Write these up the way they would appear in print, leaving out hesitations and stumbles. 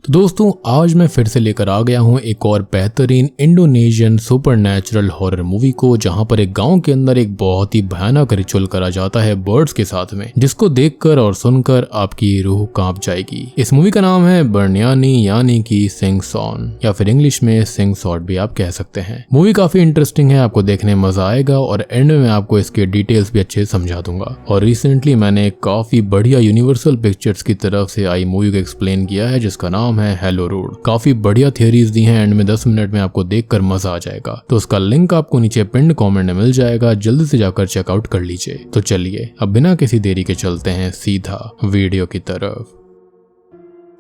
दोस्तों आज मैं फिर से लेकर आ गया हूँ एक और बेहतरीन इंडोनेशियन सुपरनैचुरल हॉरर मूवी को, जहाँ पर एक गांव के अंदर एक बहुत ही भयानक रिचुअल करा जाता है बर्ड्स के साथ में, जिसको देखकर और सुनकर आपकी रूह कांप जाएगी। इस मूवी का नाम है बर्नियानी यानी कि सिंग सॉन, या फिर इंग्लिश में सिंग सॉट भी आप कह सकते हैं। मूवी काफी इंटरेस्टिंग है, आपको देखने में मजा आएगा और एंड में आपको इसके डिटेल्स भी अच्छे समझा दूंगा। और रिसेंटली मैंने काफी बढ़िया यूनिवर्सल पिक्चर्स की तरफ से आई मूवी को एक्सप्लेन किया है जिसका नाम है हेलो रोड। काफी बढ़िया थियरीज दी हैं, एंड में 10 मिनट में आपको देखकर मजा आ जाएगा। तो उसका लिंक आपको नीचे पिन्ड कमेंट में मिल जाएगा, जल्दी से जाकर चेकआउट कर लीजिए। तो चलिए अब बिना किसी देरी के चलते हैं सीधा वीडियो की तरफ।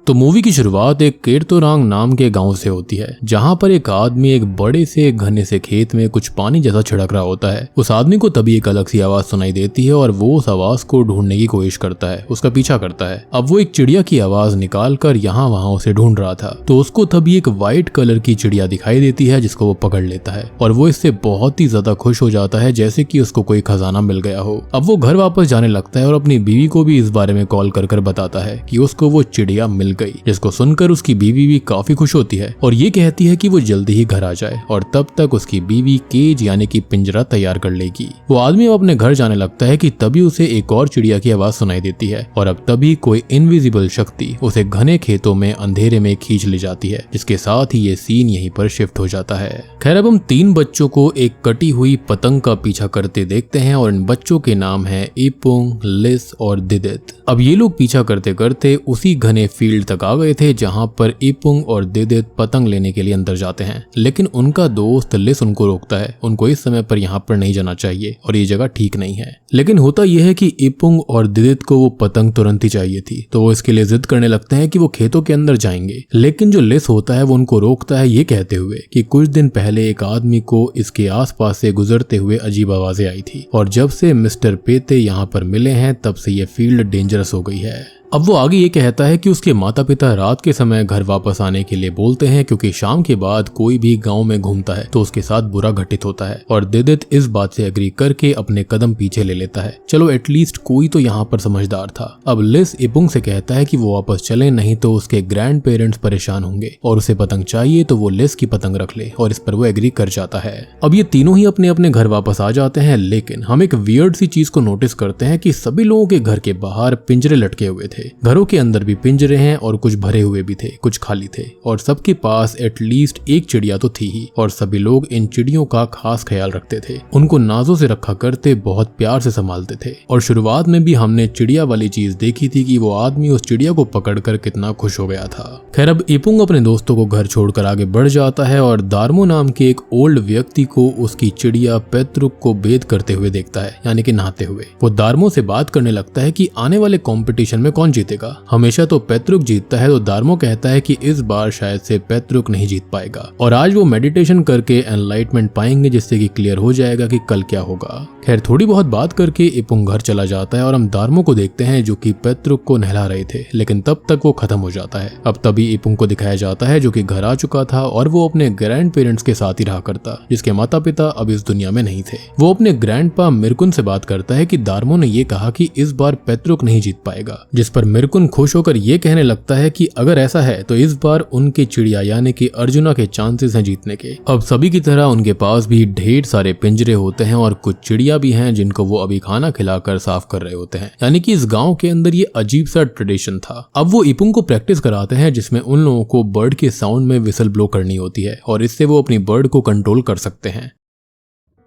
तो मूवी की शुरुआत एक केरतोरांग नाम के गांव से होती है, जहां पर एक आदमी एक बड़े से घने से खेत में कुछ पानी जैसा छिड़क रहा होता है। उस आदमी को तभी एक अलग सी आवाज सुनाई देती है और वो उस आवाज को ढूंढने की कोशिश करता है, उसका पीछा करता है। अब वो एक चिड़िया की आवाज निकाल कर यहाँ वहाँ उसे ढूंढ रहा था, तो उसको तभी एक व्हाइट कलर की चिड़िया दिखाई देती है जिसको वो पकड़ लेता है और वो इससे बहुत ही ज्यादा खुश हो जाता है, जैसे कि उसको कोई खजाना मिल गया हो। अब वो घर वापस जाने लगता है और अपनी बीवी को भी इस बारे में कॉल कर कर बताता है कि उसको वो चिड़िया मिल गई, जिसको सुनकर उसकी बीवी भी काफी खुश होती है और ये कहती है कि वो जल्दी ही घर आ जाए और तब तक उसकी बीवी केज यानी कि पिंजरा तैयार कर लेगी। वो आदमी अब अपने घर जाने लगता है कि तभी उसे एक और चिड़िया की आवाज सुनाई देती है और अब तभी कोई इनविजिबल शक्ति उसे घने खेतों में अंधेरे में खींच ले जाती है, जिसके साथ ही ये सीन यहीं पर शिफ्ट हो जाता है। खैर अब हम 3 बच्चों को एक कटी हुई पतंग का पीछा करते देखते हैं और इन बच्चों के नाम है इपुंग, लिस और दिदित। अब ये लोग पीछा करते करते उसी घने फील्ड तक आ गए थे जहां पर इपुंग और दिदित पतंग लेने के लिए अंदर जाते हैं, लेकिन उनका दोस्त लिस उनको रोकता है। उनको इस समय पर यहाँ पर नहीं जाना चाहिए और ये जगह ठीक नहीं है। लेकिन होता यह है कि इपुंग और दिदित को वो पतंग तुरंत ही चाहिए थी, तो वो इसके लिए जिद करने लगते हैं कि वो खेतों के अंदर जाएंगे। लेकिन जो लिस होता है वो उनको रोकता है, ये कहते हुए कि कुछ दिन पहले एक आदमी को इसके आसपास से गुजरते हुए अजीब आवाजें आई थी और जब से मिस्टर पेते यहाँ पर मिले हैं तब से ये फील्ड डेंजरस हो गई है। अब वो आगे ये कहता है कि उसके माता पिता रात के समय घर वापस आने के लिए बोलते हैं, क्योंकि शाम के बाद कोई भी गांव में घूमता है तो उसके साथ बुरा घटित होता है। और दिदित इस बात से एग्री करके अपने कदम पीछे ले लेता है। चलो एटलीस्ट कोई तो यहाँ पर समझदार था। अब लिस इपुंग से कहता है कि वो वापस चले, नहीं तो उसके ग्रैंड पेरेंट्स परेशान होंगे और उसे पतंग चाहिए तो वो लिस की पतंग रख ले, और इस पर वो एग्री कर जाता है। अब ये तीनों ही अपने अपने घर वापस आ जाते हैं, लेकिन हम एक वियर्ड सी चीज को नोटिस करते हैं कि सभी लोगों के घर के बाहर पिंजरे लटके हुए थे। घरों के अंदर भी पिंजरे हैं और कुछ भरे हुए भी थे, कुछ खाली थे, और सबके पास एटलीस्ट एक चिड़िया तो थी ही। और सभी लोग इन चिड़ियों का खास ख्याल रखते थे, उनको नाजों से रखा करते, बहुत प्यार से संभालते थे। और शुरुआत में भी हमने चिड़िया वाली चीज देखी थी कि वो आदमी उस चिड़िया को पकड़कर कितना खुश हो गया था। खैर अब इपुंग अपने दोस्तों को घर छोड़कर आगे बढ़ जाता है और दार्मो नाम के एक ओल्ड व्यक्ति को उसकी चिड़िया पेत्रुक को बेद करते हुए देखता है, यानी कि नहाते हुए। वो दार्मो से बात करने लगता है कि आने वाले कंपटीशन में कौन जीतेगा। हमेशा तो पेत्रुक जीतता है, तो दार्मो कहता है कि इस बार शायद से पेत्रुक नहीं जीत पाएगा और आज वो मेडिटेशन करके एनलाइटमेंट पाएंगे, जिससे कि क्लियर हो जाएगा कि कल क्या होगा। खैर थोड़ी बहुत बात करके इपुंग घर चला जाता है और हम दार्मो को देखते हैं जो कि पेत्रुक को नहला रहे थे, लेकिन तब तक वो खत्म हो जाता है। अब तभी इपुंग को दिखाया जाता है जो कि घर आ चुका था और वो अपने ग्रैंड पेरेंट्स के साथ ही रहा करता, जिसके माता पिता अब इस दुनिया में नहीं थे। वो अपने ग्रैंड पा मिर्कुन से बात करता है कि दार्मो ने ये कहा कि इस बार पेत्रुक नहीं जीत पाएगा, जिस पर मिर्कुन खुश होकर ये कहने लगता है कि अगर ऐसा है तो इस बार उनके चिड़िया यानी कि अर्जुना के चांसेस हैं जीतने के। अब सभी की तरह उनके पास भी ढेर सारे पिंजरे होते हैं और कुछ चिड़िया भी हैं जिनको वो अभी खाना खिलाकर साफ कर रहे होते हैं, यानी कि इस गांव के अंदर ये अजीब सा ट्रेडिशन था। अब वो इपुंग को प्रैक्टिस कराते हैं जिसमें उन लोगों को बर्ड के साउंड में विसल ब्लो करनी होती है और इससे वो अपनी बर्ड को कंट्रोल कर सकते हैं।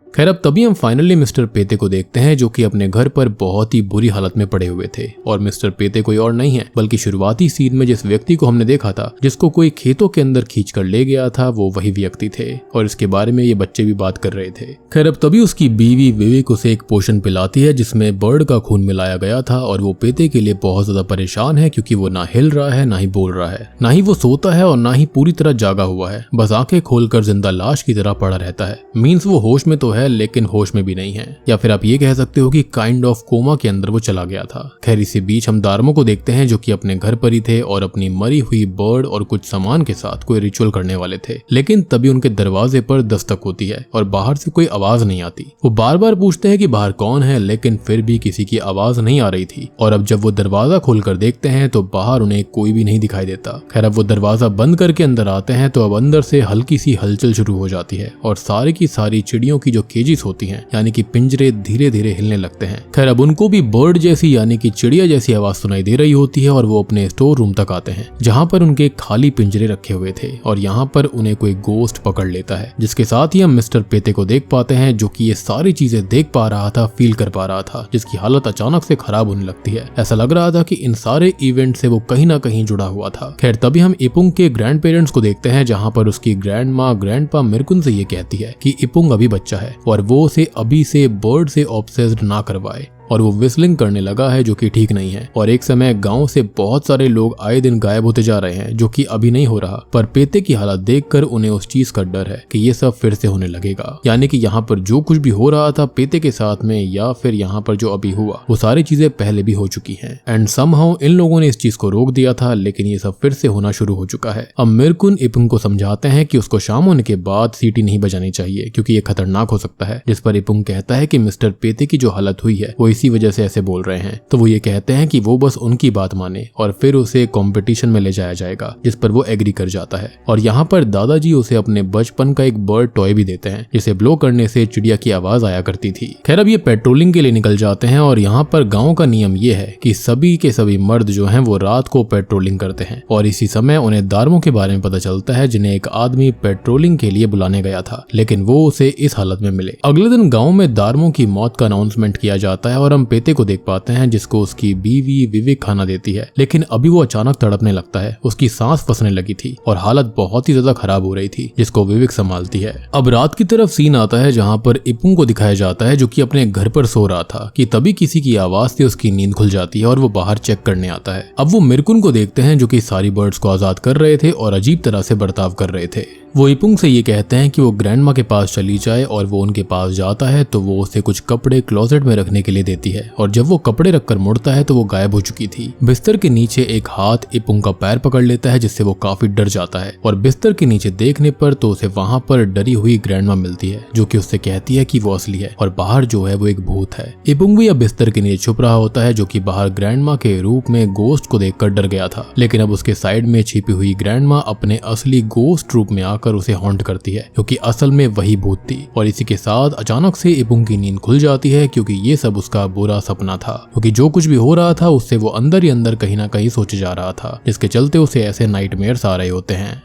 खैर अब तभी हम फाइनली मिस्टर पेते को देखते हैं जो कि अपने घर पर बहुत ही बुरी हालत में पड़े हुए थे। और मिस्टर पेते कोई और नहीं है बल्कि शुरुआती सीन में जिस व्यक्ति को हमने देखा था, जिसको कोई खेतों के अंदर खींचकर ले गया था, वो वही व्यक्ति थे और इसके बारे में ये बच्चे भी बात कर रहे थे। खैर अब तभी उसकी बीवी विवेक उसे एक पोशन पिलाती है जिसमें बर्ड का खून मिलाया गया था और वो पेते के लिए बहुत ज्यादा परेशान है, क्योंकि वो ना हिल रहा है, ना ही बोल रहा है, ना ही वो सोता है और ना ही पूरी तरह जागा हुआ है। बस आंखें खोलकर जिंदा लाश की तरह पड़ा रहता है। मीन्स वो होश में तो है है लेकिन होश में भी नहीं है, या फिर आप ये कह सकते हो कि काइंड ऑफ कोमा के अंदर वो चला गया था। खैर इसी बीच हम दार्मो को देखते हैं जो कि अपने घर पर ही थे और अपनी मरी हुई बर्ड और कुछ सामान के साथ कोई रिचुअल करने वाले थे, लेकिन तभी उनके दरवाजे पर दस्तक होती है और बाहर से कोई आवाज नहीं आती। वो बार बार पूछते हैं कि बाहर कौन है, लेकिन फिर भी किसी की आवाज नहीं आ रही थी। और अब जब वो दरवाजा खोलकर देखते हैं तो बाहर उन्हें कोई भी नहीं दिखाई देता। खैर अब वो दरवाजा बंद करके अंदर आते हैं तो अब अंदर से हल्की सी हलचल शुरू हो जाती है और सारी की सारी चिड़ियों की जो केजेस होती हैं यानी कि पिंजरे धीरे धीरे हिलने लगते हैं। खैर अब उनको भी बर्ड जैसी यानी कि चिड़िया जैसी आवाज सुनाई दे रही होती है और वो अपने स्टोर रूम तक आते हैं जहाँ पर उनके खाली पिंजरे रखे हुए थे और यहाँ पर उन्हें कोई गोस्ट पकड़ लेता है, जिसके साथ ही हम मिस्टर पेते को देख पाते हैं जो कि ये सारी चीजें देख पा रहा था, फील कर पा रहा था, जिसकी हालत अचानक से खराब होने लगती है। ऐसा लग रहा था कि इन सारे इवेंट से वो कहीं ना कहीं जुड़ा हुआ था। खैर तभी हम इपुंग के ग्रैंड पेरेंट्स को देखते हैं जहाँ पर उसकी ग्रैंड माँ ग्रैंडपा मिरकुन से ये कहती है कि इपुंग अभी बच्चा है और वो उसे अभी से बर्ड से ऑब्सेस्ड ना करवाए, और वो विस्लिंग करने लगा है जो कि ठीक नहीं है। और एक समय गांव से बहुत सारे लोग आए दिन गायब होते जा रहे हैं जो कि अभी नहीं हो रहा, पर पेते की हालत देखकर उन्हें उस चीज का डर है कि ये सब फिर से होने लगेगा। यानी कि यहाँ पर जो कुछ भी हो रहा था पेते के साथ में या फिर यहाँ पर जो अभी हुआ वो सारी चीजें पहले भी हो चुकी हैं एंड समहाउ इन लोगों ने इस चीज को रोक दिया था, लेकिन ये सब फिर से होना शुरू हो चुका है। अब मिरकुन इपुंग को समझाते हैं कि उसको शाम होने के बाद सीटी नहीं बजानी चाहिए क्योंकि ये खतरनाक हो सकता है, जिस पर इपुंग कहता है कि मिस्टर पेते की जो हालत हुई है वो इसी वजह से ऐसे बोल रहे हैं। तो वो ये कहते हैं कि वो बस उनकी बात माने और फिर उसे कंपटीशन में ले जाया जाएगा, जिस पर वो एग्री कर जाता है। और यहाँ पर दादाजी उसे अपने बचपन का एक बर्ड टॉय भी देते हैं जिसे ब्लो करने से चिड़िया की आवाज आया करती थी। खैर अब ये पेट्रोलिंग के लिए निकल जाते हैं और यहाँ पर गाँव का नियम ये है कि सभी के सभी मर्द जो है वो रात को पेट्रोलिंग करते हैं और इसी समय उन्हें दार्मो के बारे में पता चलता है जिन्हें एक आदमी पेट्रोलिंग के लिए बुलाने गया था, लेकिन वो उसे इस हालत में मिले। अगले दिन गाँव में दार्मो की मौत का अनाउंसमेंट किया जाता है और हम पेते को देख पाते हैं जिसको उसकी बीवी विवेक खाना देती है, लेकिन अभी वो अचानक तड़पने लगता है। उसकी सांस फंसने लगी थी और हालत बहुत ही ज्यादा खराब हो रही थी, जिसको विवेक संभालती है। अब रात की तरफ सीन आता है जहाँ पर इपुंग को दिखाया जाता है जो कि अपने घर पर सो रहा था कि तभी किसी की आवाज से उसकी नींद खुल जाती है और वो बाहर चेक करने आता है। अब वो मिरकुन को देखते हैं जो कि सारी बर्ड्स को आजाद कर रहे थे और अजीब तरह से बर्ताव कर रहे थे। वो इपुंग से ये कहते हैं कि वो ग्रैंडमा के पास चली जाए और वो उनके पास जाता है तो वो उसे कुछ कपड़े क्लोजेट में रखने के लिए देती है और जब वो कपड़े रखकर मुड़ता है तो वो गायब हो चुकी थी। बिस्तर के नीचे एक हाथ इपुंग का पैर पकड़ लेता है जिससे वो काफी डर जाता है और बिस्तर के नीचे देखने पर तो उसे वहाँ पर डरी हुई ग्रैंडमा मिलती है जो कि उससे कहती है कि वो असली है और बाहर जो है वो एक भूत है। इपुंग भी अब बिस्तर के नीचे छुप रहा होता है जो कि बाहर ग्रैंडमा के रूप में गोस्ट को देखकर डर गया था, लेकिन अब उसके साइड में छिपी हुई ग्रैंडमा अपने असली गोस्ट रूप में आकर उसे हॉन्ट करती है क्योंकि असल में वही भूत थी। और इसी के साथ अचानक से इपुंग की नींद खुल जाती है क्योंकि ये सब उसका बुरा सपना था, क्योंकि जो कुछ भी हो रहा था उससे वो अंदर ही अंदर कहीं ना कहीं सोचे जा रहा था, जिसके चलते उसे ऐसे नाइटमेयर्स आ रहे होते हैं।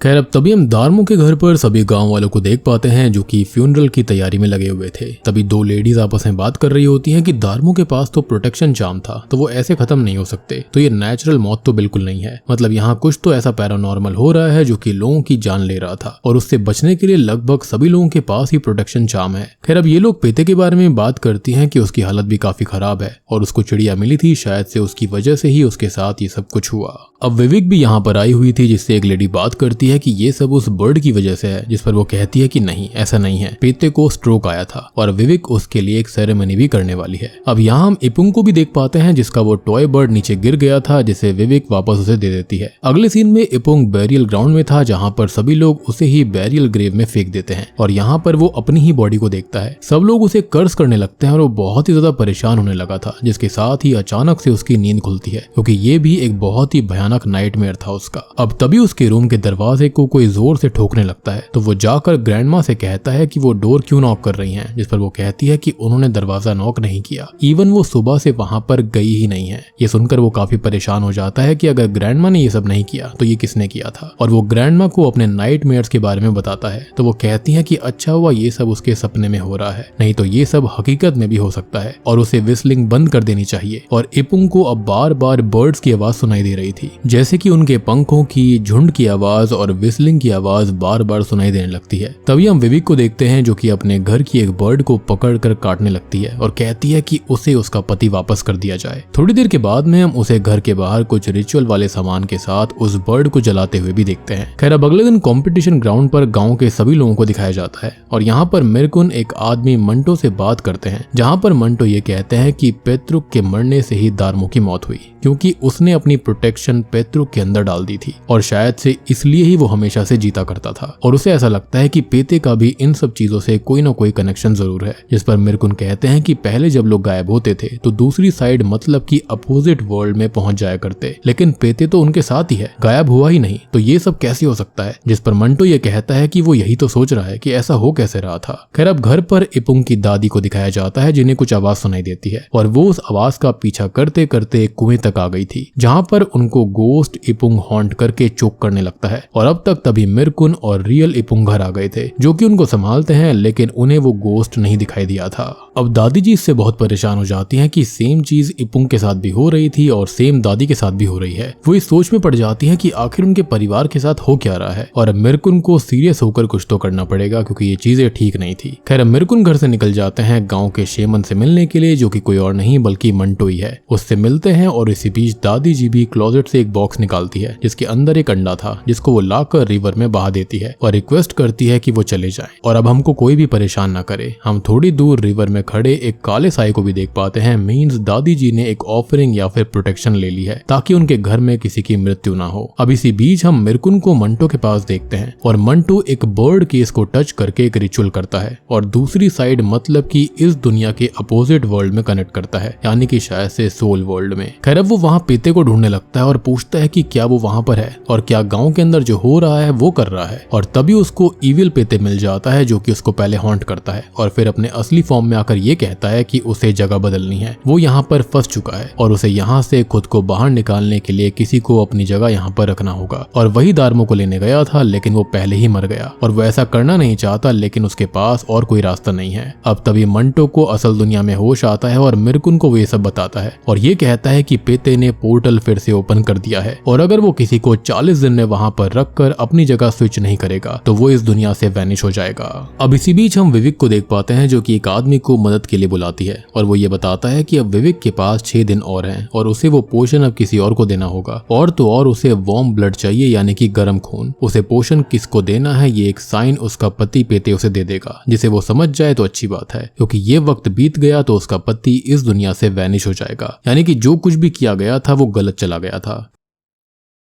खैर अब तभी हम दार्मो के घर पर सभी गांव वालों को देख पाते हैं जो कि फ्यूनरल की तैयारी में लगे हुए थे। तभी दो लेडीज आपस में बात कर रही होती हैं कि दार्मो के पास तो प्रोटेक्शन चार्म था तो वो ऐसे खत्म नहीं हो सकते, तो ये नेचुरल मौत तो बिल्कुल नहीं है, मतलब यहाँ कुछ तो ऐसा पैरानॉर्मल हो रहा है जो कि लोगों की जान ले रहा था और उससे बचने के लिए लगभग सभी लोगों के पास ही प्रोटेक्शन चार्म है। खैर अब ये लोग पेते के बारे में बात करती हैं कि उसकी हालत भी काफी खराब है और उसको चिड़िया मिली थी, शायद से उसकी वजह से ही उसके साथ ये सब कुछ हुआ। अब विवेक भी यहाँ पर आई हुई थी जिससे एक लेडी बात करती है कि ये सब उस बर्ड की वजह से है, जिस पर वो कहती है कि नहीं ऐसा नहीं है, पेते को स्ट्रोक आया था और विवेक उसके लिए एक सेरेमनी भी करने वाली है। अब यहाँ हम इपुंग को भी देख पाते हैं जिसका वो टॉय बर्ड नीचे गिर गया था जिसे विवेक वापस उसे दे देती है। अगले सीन में इपुंग बैरियल ग्राउंड में था जहाँ पर सभी लोग उसे ही बैरियल ग्रेव में फेंक देते हैं और यहाँ पर वो अपनी ही बॉडी को देखता है। सब लोग उसे कर्स करने लगते हैं और वो बहुत ही ज्यादा परेशान होने लगा था, जिसके साथ ही अचानक से उसकी नींद खुलती है क्योंकि ये भी एक बहुत ही भयानक नाइटमेयर था उसका। अब तभी उसके रूम के दरवाजे को कोई जोर से ठोकने लगता है तो वो जाकर ग्रैंडमा से कहता है कि वो डोर क्यों नॉक कर रही हैं, जिस पर वो कहती है कि उन्होंने दरवाजा नॉक नहीं किया, इवन वो सुबह से वहां पर गई ही नहीं है। ये सुनकर वो काफी परेशान हो जाता है कि अगर ग्रैंडमा ने ये सब नहीं किया तो ये किसने किया था, और वो ग्रैंडमा को अपने नाइटमेयर्स के बारे में बताता है तो वो कहती है कि अच्छा हुआ ये सब उसके सपने में हो रहा है, नहीं तो ये सब हकीकत में भी हो सकता है और उसे विस्लिंग बंद कर देनी चाहिए। और इपुंग को अब बार बार बर्ड्स की आवाज सुनाई दे रही थी, जैसे कि उनके पंखों की, झुंड की आवाज और और विस्लिंग की आवाज बार बार सुनाई देने लगती है। तभी हम विविक को देखते हैं जो कि अपने घर की एक बर्ड को पकड़कर काटने लगती है और कहती है कि उसे उसका पति वापस कर दिया जाए। थोड़ी देर के बाद में हम उसे घर के बाहर कुछ रिचुअल वाले सामान के साथ उस बर्ड को जलाते हुए भी देखते हैं। खैर अब अगले दिन कंपटीशन ग्राउंड पर गांव के सभी लोगों को दिखाया जाता है और यहाँ पर मिरकुन एक आदमी मंटो से बात करते हैं, जहाँ पर मंटो ये कहते हैं कि पेत्रुक के मरने से ही दार्मो की मौत हुई क्योंकि उसने अपनी प्रोटेक्शन पेत्रुक के अंदर डाल दी थी और शायद से इसलिए ही वो हमेशा से जीता करता था और उसे ऐसा लगता है कि पेते का भी इन सब चीजों से कोई ना कोई कनेक्शन जरूर है। जिस पर मिरकुन कहते हैं कि पहले जब लोग गायब होते थे तो दूसरी साइड मतलब कि अपोजिट वर्ल्ड में पहुंच जाया करते, लेकिन पेते तो उनके साथ ही है, गायब हुआ ही नहीं, तो ये सब कैसे हो सकता है। जिस पर मंटो ये कहता है कि वो यही तो सोच रहा है कि ऐसा हो कैसे रहा था। खैर अब घर पर इपुंग की दादी को दिखाया जाता है जिन्हें कुछ आवाज सुनाई देती है और वो उस आवाज का पीछा करते करते कुएं तक आ गई थी, जहाँ पर उनको गोस्ट इपुंग हॉन्ट करके चोक करने लगता है। और अब तक तभी मिरकुन और रियल इपुंग घर आ गए थे जो कि उनको संभालते हैं, लेकिन उन्हें वो गोस्ट नहीं दिखाई दिया था। अब दादी जी इससे बहुत परेशान हो जाती हैं कि सेम चीज इपुंग के साथ भी हो रही थी और सेम दादी के साथ भी हो रही है। वो इस सोच में पड़ जाती है कि आखिर उनके परिवार के साथ हो क्या रहा है और मिरकुन को सीरियस होकर कुछ तो करना पड़ेगा क्योंकि ये चीजें ठीक नहीं थी। खैर मिरकुन घर से निकल जाते हैं गांव के शेमन से मिलने के लिए, जो कि कोई और नहीं बल्कि मंटो ही है। उससे मिलते हैं और इसी बीच दादी जी भी क्लोजेट से एक बॉक्स निकालती है जिसके अंदर एक अंडा था, जिसको वो लाकर रिवर में बहा देती है और रिक्वेस्ट करती है कि वो चले जाएं और अब हमको कोई भी परेशान ना करे। हम थोड़ी दूर रिवर में खड़े एक काले साई को भी देख पाते हैं। मींस दादी जी ने एक ऑफरिंग या फिर प्रोटेक्शन ले ली है ताकि उनके घर में किसी की मृत्यु ना हो। अब इसी बीच हम मिरकुन को मंटो के पास देखते हैं और मंटो एक बर्ड केस को टच करके एक रिचुअल करता है और दूसरी साइड मतलब कि इस दुनिया के अपोजिट वर्ल्ड में कनेक्ट करता है, यानी कि शायद से सोल वर्ल्ड में। खैर अब वो वहाँ पेते को ढूंढने लगता है और पूछता है कि क्या वो वहाँ पर है और क्या गाँव के अंदर जो हो रहा है वो कर रहा है। और तभी उसको इविल पेते मिल जाता है जो कि उसको पहले हॉन्ट करता है और फिर अपने असली फॉर्म में आकर ये कहता है कि उसे जगह बदलनी है, वो यहाँ पर फंस चुका है और उसे यहाँ से खुद को बाहर निकालने के लिए किसी को अपनी जगह यहाँ पर रखना होगा। और वही दार्मो को लेने गया था लेकिन वो पहले ही मर गया और वो ऐसा करना नहीं चाहता, लेकिन उसके पास और कोई रास्ता नहीं है। अब तभी मंटो को असल दुनिया में होश आता है और मिरकुन को वो ये सब बताता है और ये कहता है कि पेते ने पोर्टल फिर से ओपन कर दिया है और अगर वो किसी को 40 दिन में वहाँ पर रखकर अपनी जगह स्विच नहीं करेगा तो वो इस दुनिया से वैनिश हो जाएगा। अब इसी बीच हम विविक को देख पाते हैं जो कि एक आदमी को मदद के लिए बुलाती है और वो ये बताता है कि अब विविक के पास 6 दिन और हैं और उसे वो पोषण अब किसी और को देना होगा और तो और उसे वार्म ब्लड चाहिए, यानी कि गर्म खून। उसे पोषण किसको देना है ये एक साइन उसका पति पेते उसे दे देगा, जिसे वो समझ जाए तो अच्छी बात है क्योंकि ये वक्त बीत गया तो उसका पति इस दुनिया से वैनिश हो जाएगा, यानी कि जो कुछ भी किया गया था वो गलत चला गया था।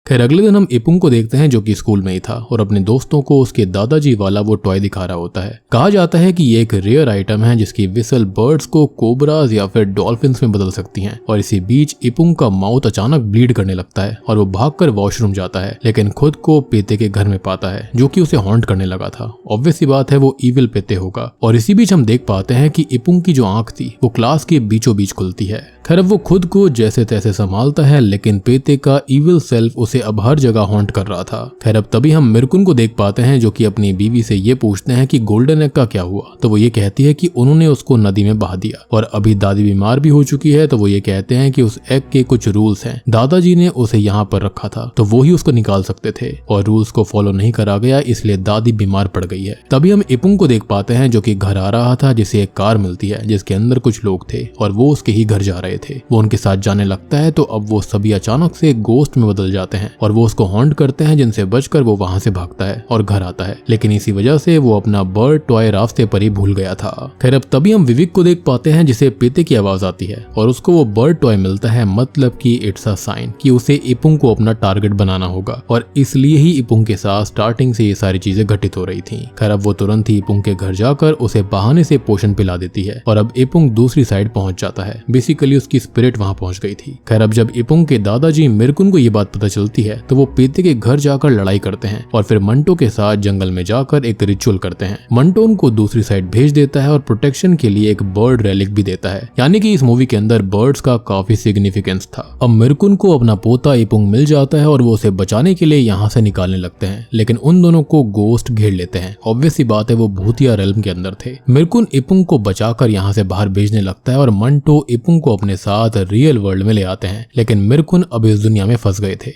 खैर अगले दिन हम इपुंग को देखते हैं जो कि स्कूल में ही था और अपने दोस्तों को उसके दादाजी वाला वो टॉय दिखा रहा होता है। कहा जाता है कि ये एक रेयर आइटम है जिसकी विसल बर्ड्स को कोबराज या फिर डॉल्फिन्स में बदल सकती हैं। और इसी बीच इपुंग का माउथ अचानक ब्लीड करने लगता है और वो भागकर वॉशरूम जाता है, लेकिन खुद को पेते के घर में पाता है जो कि उसे हॉन्ट करने लगा था। ऑब्वियस सी बात है वो इविल पेते होगा। और इसी बीच हम देख पाते हैं कि इपुंग की जो आंख थी वो क्लास के बीचों बीच खुलती है। खैर अब वो खुद को जैसे तैसे संभालता है, लेकिन पेते का इविल सेल्फ उसे अब हर जगह हॉन्ट कर रहा था। खैर अब तभी हम मिरकुन को देख पाते हैं जो कि अपनी बीवी से ये पूछते हैं कि गोल्डन एग का क्या हुआ, तो वो ये कहती है कि उन्होंने उसको नदी में बहा दिया। और अभी दादी बीमार भी हो चुकी है तो वो ये कहते हैं कि उस एग के कुछ रूल्स हैं, दादाजी ने उसे यहाँ पर रखा था तो वो ही उसको निकाल सकते थे और रूल्स को फॉलो नहीं करा गया, इसलिए दादी बीमार पड़ गई है। तभी हम इपुंग को देख पाते हैं जो कि घर आ रहा था, जिसे एक कार मिलती है जिसके अंदर कुछ लोग थे और वो उसके ही घर जा रहे थे। वो उनके साथ जाने लगता है तो अब वो सभी अचानक से गोस्ट में बदल जाते हैं और वो उसको हॉन्ट करते हैं, जिनसे बचकर वो वहां से भागता है और घर आता है। लेकिन इसी वजह से वो अपना बर्ड टॉय रास्ते पर ही भूल गया था। खैर अब तभी हम विविक को देख पाते हैं जिसे पेते की आवाज आती है और उसको वो बर्ड टॉय मिलता है, मतलब कि इट्स अ साइन कि उसे इपुंग को अपना टारगेट बनाना होगा और इसलिए ही इपुंग के साथ स्टार्टिंग से ये सारी चीजें घटित हो रही थी। खैर अब वो तुरंत ही इपुंग के घर जाकर उसे बहाने से पोषण पिला देती है और अब इपुंग दूसरी साइड पहुंच जाता है। बेसिकली उसकी स्पिरिट वहां पहुंच गई थी। खैर अब जब इपुंग के दादाजी मिरकुन को ये बात पता चलती है तो वो पेते के घर जाकर लड़ाई करते हैं और फिर मंटो के साथ जंगल में जाकर एक रिचुअल करते हैं। मंटो उनको दूसरी साइड भेज देता है और प्रोटेक्शन के लिए एक बर्ड रेलिक भी देता है, यानी कि इस मूवी के अंदर बर्ड्स का काफी सिग्निफिकेंस था। अब मिरकुन को अपना पोता इपुंग मिल जाता है और वो उसे बचाने के लिए यहाँ से निकालने लगते हैं, लेकिन उन दोनों को गोस्ट घेर लेते हैं। ऑब्वियस सी बात है वो भूतिया रेल्म के अंदर थे। मिरकुन इपुंग को बचाकर यहाँ से बाहर भेजने लगता है और मंटो इपुंग को अपने साथ रियल वर्ल्ड में ले आते हैं, लेकिन मिरकुन अब इस दुनिया में फंस गए थे।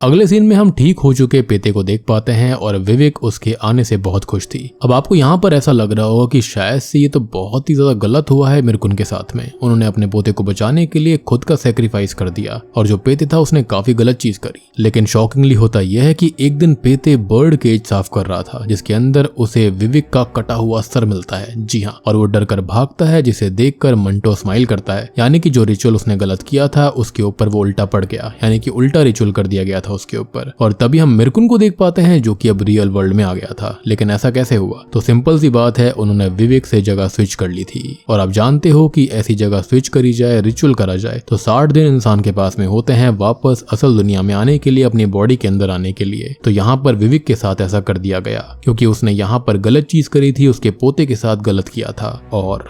अगले सीन में हम ठीक हो चुके पेते को देख पाते हैं और विवेक उसके आने से बहुत खुश थी। अब आपको यहाँ पर ऐसा लग रहा होगा कि शायद से ये तो बहुत ही ज्यादा गलत हुआ है मिरकुन के साथ में। उन्होंने अपने पोते को बचाने के लिए खुद का सेक्रीफाइस कर दिया और जो पेते था उसने काफी गलत चीज करी। लेकिन शॉकिंगली होता यह है कि एक दिन पेते बर्ड केज साफ कर रहा था जिसके अंदर उसे विवेक का कटा हुआ सर मिलता है। जी हाँ, और वो डर कर भागता है जिसे देखकर मंटो स्माइल करता है, यानी कि जो रिचुअल उसने गलत किया था उसके ऊपर वो उल्टा पड़ गया, यानी कि उल्टा रिचुअल कर दिया गया था उसके ऊपर। और तभी हम मिरकुन को देख पाते हैं जो कि अब रियल वर्ल्ड में आ गया था। लेकिन ऐसा कैसे हुआ? तो सिंपल सी बात है, उन्होंने विवेक से जगह स्विच कर ली थी। और आप जानते हो कि ऐसी जगह स्विच करी जाए, रिचुअल करा जाए तो 60 दिन इंसान के पास में होते हैं वापस असल दुनिया में आने के लिए, अपनी बॉडी के अंदर आने के लिए। तो यहाँ पर विवेक के साथ ऐसा कर दिया गया क्योंकि उसने यहाँ पर गलत चीज करी थी, उसके पोते के साथ गलत किया था। और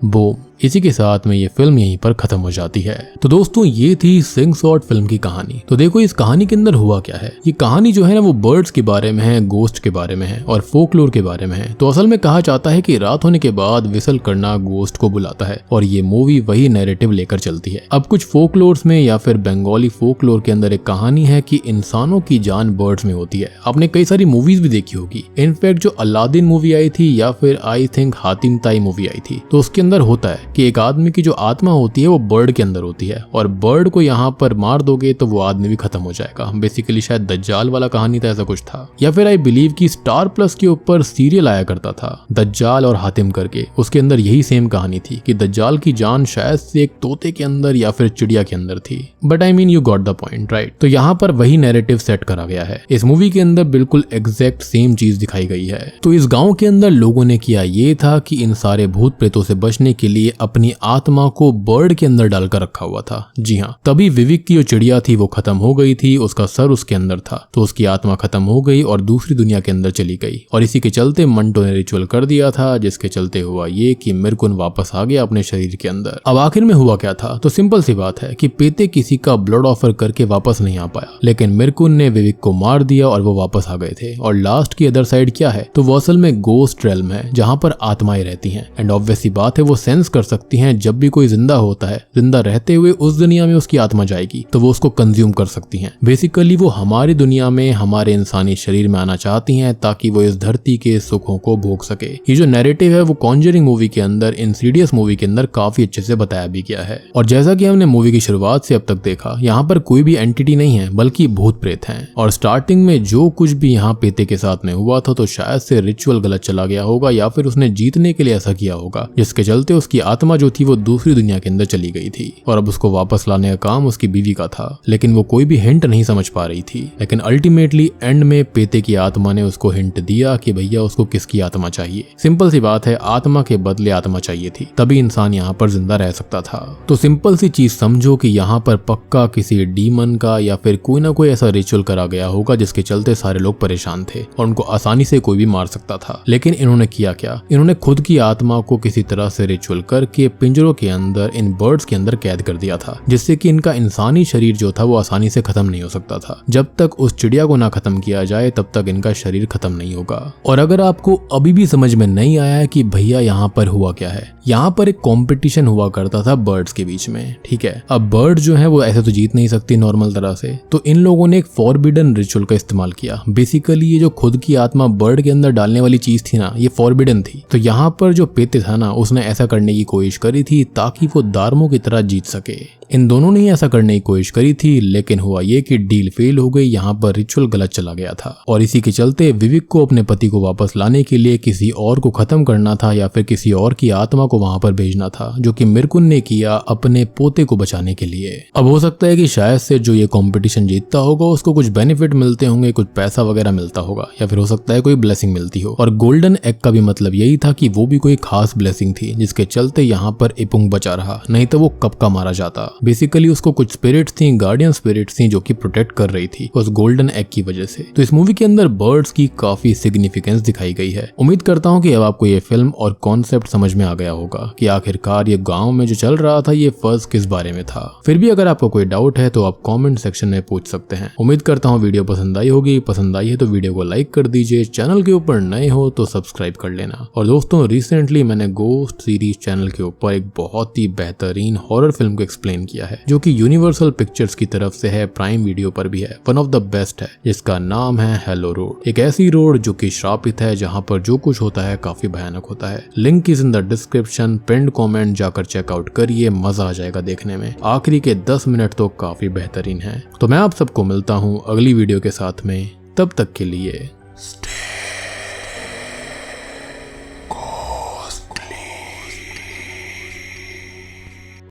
बूम, इसी के साथ में ये फिल्म यहीं पर खत्म हो जाती है। तो दोस्तों ये थी सिंग स्वॉर्ड फिल्म की कहानी। तो देखो इस कहानी के अंदर हुआ क्या है। ये कहानी जो है ना वो बर्ड्स के बारे में है, गोस्ट के बारे में है और फोकलोर के बारे में है। तो असल में कहा जाता है कि रात होने के बाद विसल करना गोस्ट को बुलाता है और ये मूवी वही नैरेटिव लेकर चलती है। अब कुछ फोकलोर्स में या फिर बंगाली फोकलोर के अंदर एक कहानी है कि इंसानों की जान बर्ड्स में होती है। आपने कई सारी मूवीज भी देखी होगी। इनफैक्ट जो अलादीन मूवी आई थी या फिर आई थिंक हातिम ताई मूवी आई थी, तो उसके अंदर होता है कि एक आदमी की जो आत्मा होती है वो बर्ड के अंदर होती है और बर्ड को यहाँ पर मार दोगे तो वो आदमी भी खत्म हो जाएगा। बेसिकली शायद दज्जाल वाला कहानी था, ऐसा कुछ था। या फिर आई बिलीव कि स्टार प्लस के ऊपर सीरियल आया करता था दज्जाल और हातिम करके, उसके अंदर यही सेम कहानी थी कि दज्जाल की जान शायद से एक तोते के अंदर या फिर चिड़िया के अंदर थी। But I mean you got the point, right? तो यहाँ पर वही नैरेटिव सेट करा गया है। इस मूवी के अंदर बिल्कुल एग्जैक्ट सेम चीज दिखाई गई है। तो इस गाँव के अंदर लोगों ने किया ये था कि इन सारे भूत प्रेतों से बचने के लिए अपनी आत्मा को बर्ड के अंदर डालकर रखा हुआ था। जी हाँ, तभी विवेक की जो चिड़िया थी वो खत्म हो गई थी, उसका सर उसके अंदर था, तो उसकी आत्मा खत्म हो गई और दूसरी दुनिया के अंदर चली गई। और इसी के चलते मंटो ने रिचुअल कर दिया था, जिसके चलते हुआ ये कि मिरकुन वापस आ गया अपने शरीर के अंदर। अब आखिर में हुआ क्या था? तो सिंपल सी बात है कि पेते किसी का ब्लड ऑफर करके वापस नहीं आ पाया, लेकिन मिरकुन ने विवेक को मार दिया और वो वापस आ गए थे। और लास्ट की अदर साइड क्या है? तो वो असल में गोस्ट रेल्म है जहाँ पर आत्माएं रहती हैं। एंड ऑब्वियस सी बात है वो सेंस कर सकती हैं जब भी कोई जिंदा होता है, जिंदा रहते हुए उस दुनिया में उसकी आत्मा जाएगी तो वो उसको कंज्यूम कर सकती हैं। बेसिकली वो हमारी दुनिया में हमारे इंसानी शरीर में आना चाहती हैं ताकि वो इस धरती के सुखों को भोग सके। ये जो नैरेटिव है वो कॉन्जरिंग मूवी के अंदर, इंसीडियस मूवी के अंदर काफी अच्छे से बताया भी गया है। और जैसा कि हमने मूवी की शुरुआत से अब तक देखा, यहाँ पर कोई भी एंटिटी नहीं है बल्कि भूत प्रेत हैं। और स्टार्टिंग में जो कुछ भी यहाँ पेते के साथ में हुआ था तो शायद से रिचुअल गलत चला गया होगा या फिर उसने जीतने के लिए ऐसा किया होगा, जिसके चलते उसकी आत्मा जो थी वो दूसरी दुनिया के अंदर चली गई थी और अब उसको वापस लाने का काम उसकी बीवी का था। लेकिन वो कोई भी हिंट नहीं समझ पा रही थी। लेकिन अल्टीमेटली एंड में पेते की आत्मा ने उसको हिंट दिया कि भैया उसको किसकी आत्मा चाहिए। सिंपल सी बात है, आत्मा के बदले आत्मा चाहिए थी, तभी इंसान यहाँ पर जिंदा रह सकता था। तो सिंपल सी चीज समझो कि यहाँ पर पक्का किसी डीमन का या फिर कोई ना कोई ऐसा रिचुअल करा गया होगा जिसके चलते सारे लोग परेशान थे और उनको आसानी से कोई भी मार सकता था। लेकिन इन्होंने किया क्या? इन्होंने खुद की आत्मा को किसी तरह से रिचुअल करके पिंजरों के अंदर, इन बर्ड्स के अंदर कैद कर दिया था, जिससे कि इनका इंसानी शरीर जो था वो आसानी से खत्म नहीं हो सकता था। जब तक उस चिड़िया को ना खत्म किया जाए तब तक इनका शरीर खत्म नहीं होगा। और अगर आपको अभी भी समझ में नहीं आया है कि भैया यहाँ पर हुआ क्या है, यहाँ पर एक कंपटीशन हुआ करता था बर्ड्स के बीच में, ठीक है? अब बर्ड जो है वो ऐसे तो जीत नहीं सकती नॉर्मल तरह से, तो इन लोगों ने एक फॉरबिडन रिचुअल का इस्तेमाल किया। बेसिकली ये जो खुद की आत्मा बर्ड के अंदर डालने वाली चीज थी ना, ये फॉरबिडन थी। तो यहाँ पर जो पेते था ना, उसने ऐसा करने की कोशिश करी थी ताकि वो दार्मो की तरह जीत सके। इन दोनों ने ऐसा करने की कोशिश करी थी, लेकिन हुआ ये कि डील फेल हो गई। यहाँ पर रिचुअल गलत चला गया था और इसी के चलते विवेक को अपने पति को वापस लाने के लिए किसी और को खत्म करना था या फिर किसी और की आत्मा को वहां पर भेजना था, जो कि मिरकुन ने किया अपने पोते को बचाने के लिए। अब हो सकता है कि शायद से जो ये कंपटीशन जीतता होगा उसको कुछ बेनिफिट मिलते होंगे, कुछ पैसा वगैरह मिलता होगा, या फिर हो सकता है कोई ब्लेसिंग मिलती हो। और गोल्डन एग का भी मतलब यही था कि वो भी कोई खास ब्लेसिंग थी जिसके चलते यहाँ पर इपुंग बचा रहा, नहीं तो वो कब का मारा जाता। बेसिकली उसको कुछ स्पिरिट्स थी, गार्डियन स्पिरिट्स थी, जो कि प्रोटेक्ट कर रही थी उस गोल्डन एग की वजह से। तो इस मूवी के अंदर बर्ड्स की काफी सिग्निफिकेंस दिखाई गई है। उम्मीद करता हूँ कि अब आपको ये फिल्म और कॉन्सेप्ट समझ में आ गया होगा कि आखिरकार ये गांव में जो चल रहा था ये फर्ज किस बारे में था। फिर भी अगर आपको कोई डाउट है तो आप कमेंट सेक्शन में पूछ सकते हैं। उम्मीद करता हूँ वीडियो पसंद आई होगी। पसंद आई है तो वीडियो को लाइक कर दीजिए, चैनल के ऊपर नए हो तो सब्सक्राइब कर लेना। और दोस्तों, रिसेंटली मैंने गोस्ट सीरीज चैनल के ऊपर एक बहुत ही बेहतरीन हॉरर फिल्म को एक्सप्लेन किया है, जो कि यूनिवर्सल पिक्चर्स की तरफ से है, प्राइम वीडियो पर भी है, वन ऑफ द बेस्ट है, जिसका नाम है हेलो रोड। एक ऐसी रोड जो कि श्रापित है, जहां पर जो कुछ होता है काफी भयानक होता है। Link is in the description, pinned comment जाकर चेकआउट करिए, मजा आ जाएगा देखने में। आखिरी के 10 मिनट तो काफी बेहतरीन है। तो मैं आप सबको मिलता हूँ अगली वीडियो के साथ में, तब तक के लिए स्टे